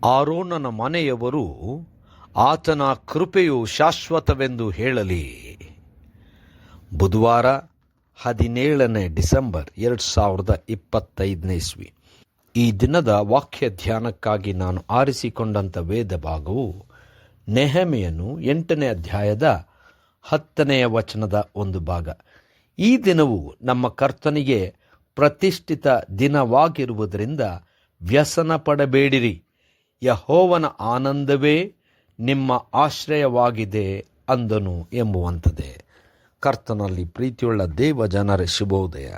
ಆರೋನನ ಮನೆಯವರು ಆತನ ಕೃಪೆಯು ಶಾಶ್ವತವೆಂದು ಹೇಳಲಿ. ಬುಧವಾರ 17 ಡಿಸೆಂಬರ್ 2025 ಇಸ್ವಿ. ಈ ದಿನದ ವಾಕ್ಯ ಧ್ಯಾನಕ್ಕಾಗಿ ನಾನು ಆರಿಸಿಕೊಂಡಂಥ ವೇದ ಭಾಗವು ನೆಹೆಮೀಯನು 8ನೇ ಅಧ್ಯಾಯದ 10ನೇ ವಚನದ ಒಂದು ಭಾಗ. ಈ ದಿನವು ನಮ್ಮ ಕರ್ತನಿಗೆ ಪ್ರತಿಷ್ಠಿತ ದಿನವಾಗಿರುವುದರಿಂದ ವ್ಯಸನ ಪಡಬೇಡಿರಿ. ಯೆಹೋವನ ಆನಂದವೇ ನಿಮ್ಮ ಆಶ್ರಯವಾಗಿದೆ ಅಂದನು ಎಂಬುವಂಥದ್ದೇ. ಕರ್ತನಲ್ಲಿ ಪ್ರೀತಿಯುಳ್ಳ ದೇವ ಜನರ ಶುಭೋದಯ.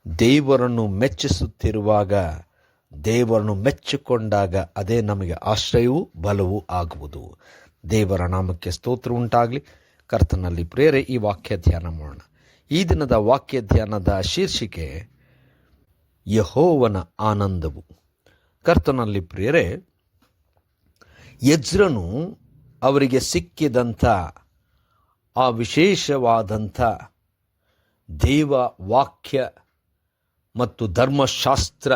ದೇವರನ್ನು ಮೆಚ್ಚಿಸುತ್ತಿರುವಾಗ, ದೇವರನ್ನು ಮೆಚ್ಚಿಕೊಂಡಾಗ ಅದೇ ನಮಗೆ ಆಶ್ರಯವೂ ಬಲವೂ ಆಗುವುದು. ದೇವರ ನಾಮಕ್ಕೆ ಸ್ತೋತ್ರ ಉಂಟಾಗಲಿ. ಕರ್ತನಲ್ಲಿ ಪ್ರೇರೆ ಈ ವಾಕ್ಯ ಧ್ಯಾನ ಮಾಡೋಣ. ಈ ದಿನದ ವಾಕ್ಯ ಧ್ಯಾನದ ಶೀರ್ಷಿಕೆ ಯೆಹೋವನ ಆನಂದವು. ಕರ್ತನಲ್ಲಿ ಪ್ರಿಯರೇ, ಎಜ್ರನು ಅವರಿಗೆ ಸಿಕ್ಕಿದಂಥ ಆ ವಿಶೇಷವಾದಂಥ ದೇವ ವಾಕ್ಯ ಮತ್ತು ಧರ್ಮಶಾಸ್ತ್ರ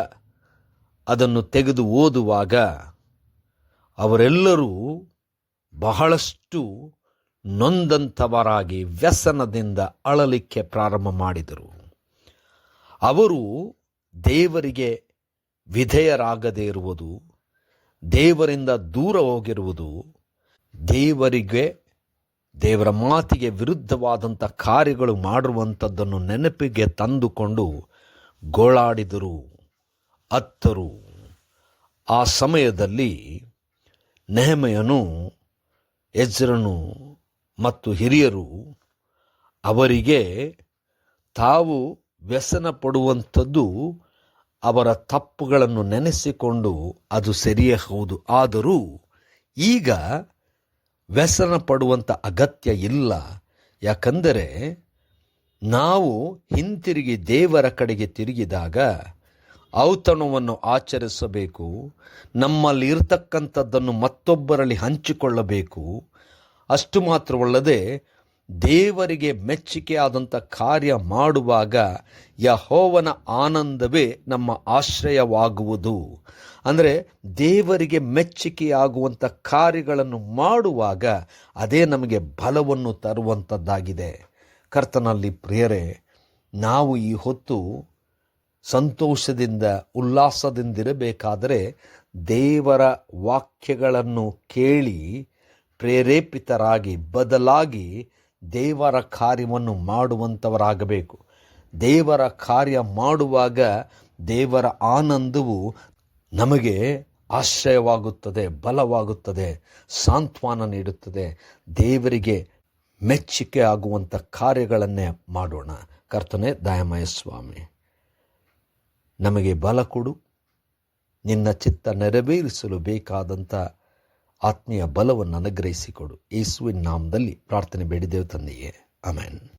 ಅದನ್ನು ತೆಗೆದು ಓದುವಾಗ ಅವರೆಲ್ಲರೂ ಬಹಳಷ್ಟು ನೊಂದಂಥವರಾಗಿ ವ್ಯಸನದಿಂದ ಅಳಲಿಕ್ಕೆ ಪ್ರಾರಂಭ ಮಾಡಿದರು. ಅವರು ದೇವರಿಗೆ ವಿಧೇಯರಾಗದೇ ಇರುವುದು, ದೇವರಿಂದ ದೂರ ಹೋಗಿರುವುದು, ದೇವರ ಮಾತಿಗೆ ವಿರುದ್ಧವಾದಂಥ ಕಾರ್ಯಗಳು ಮಾಡಿರುವಂಥದ್ದನ್ನು ನೆನಪಿಗೆ ತಂದುಕೊಂಡು ಗೋಳಾಡಿದರು, ಅತ್ತರು. ಆ ಸಮಯದಲ್ಲಿ ನೆಹೆಮೀಯನು, ಎಜ್ರನು ಮತ್ತು ಹಿರಿಯರು ಅವರಿಗೆ ತಾವು ವ್ಯಸನ ಪಡುವಂಥದ್ದು ಅವರ ತಪ್ಪುಗಳನ್ನು ನೆನೆಸಿಕೊಂಡು ಅದು ಸರಿಯೇ ಹೌದು, ಆದರೂ ಈಗ ವ್ಯಸನ ಪಡುವಂಥ ಅಗತ್ಯ ಇಲ್ಲ. ಯಾಕಂದರೆ ನಾವು ಹಿಂತಿರುಗಿ ದೇವರ ಕಡೆಗೆ ತಿರುಗಿದಾಗ ಔತಣವನ್ನು ಆಚರಿಸಬೇಕು, ನಮ್ಮಲ್ಲಿ ಇರತಕ್ಕಂಥದ್ದನ್ನು ಮತ್ತೊಬ್ಬರಲ್ಲಿ ಹಂಚಿಕೊಳ್ಳಬೇಕು. ಅಷ್ಟು ಮಾತ್ರವಲ್ಲದೆ ದೇವರಿಗೆ ಮೆಚ್ಚುಗೆಯಾದಂಥ ಕಾರ್ಯ ಮಾಡುವಾಗ ಯೆಹೋವನ ಆನಂದವೇ ನಮ್ಮ ಆಶ್ರಯವಾಗುವುದು. ಅಂದರೆ ದೇವರಿಗೆ ಮೆಚ್ಚುಗೆಯಾಗುವಂಥ ಕಾರ್ಯಗಳನ್ನು ಮಾಡುವಾಗ ಅದೇ ನಮಗೆ ಬಲವನ್ನು ತರುವಂಥದ್ದಾಗಿದೆ. ಕರ್ತನಲ್ಲಿ ಪ್ರಿಯರೇ, ನಾವು ಈ ಹೊತ್ತು ಸಂತೋಷದಿಂದ ಉಲ್ಲಾಸದಿಂದಿರಬೇಕಾದರೆ ದೇವರ ವಾಕ್ಯಗಳನ್ನು ಕೇಳಿ ಪ್ರೇರೇಪಿತರಾಗಿ ಬದಲಾಗಿ ದೇವರ ಕಾರ್ಯವನ್ನು ಮಾಡುವಂಥವರಾಗಬೇಕು. ದೇವರ ಕಾರ್ಯ ಮಾಡುವಾಗ ದೇವರ ಆನಂದವು ನಮಗೆ ಆಶ್ರಯವಾಗುತ್ತದೆ, ಬಲವಾಗುತ್ತದೆ, ಸಾಂತ್ವನ ನೀಡುತ್ತದೆ. ದೇವರಿಗೆ ಮೆಚ್ಚುಗೆ ಆಗುವಂಥ ಕಾರ್ಯಗಳನ್ನೇ ಮಾಡೋಣ. ಕರ್ತನೇ ದಯಾಮಯ ಸ್ವಾಮಿ, ನಮಗೆ ಬಲ ಕೊಡು. ನಿನ್ನ ಚಿತ್ತ ನೆರವೇರಿಸಲು ಬೇಕಾದಂಥ ಆತ್ಮೀಯ ಬಲವನ್ನು ಅನುಗ್ರಹಿಸಿಕೊಡು. ಯೇಸುವಿನ ನಾಮದಲ್ಲಿ ಪ್ರಾರ್ಥನೆ ಬೇಡಿದೆವು ತಂದೆಯೇ, ಆಮೆನ್.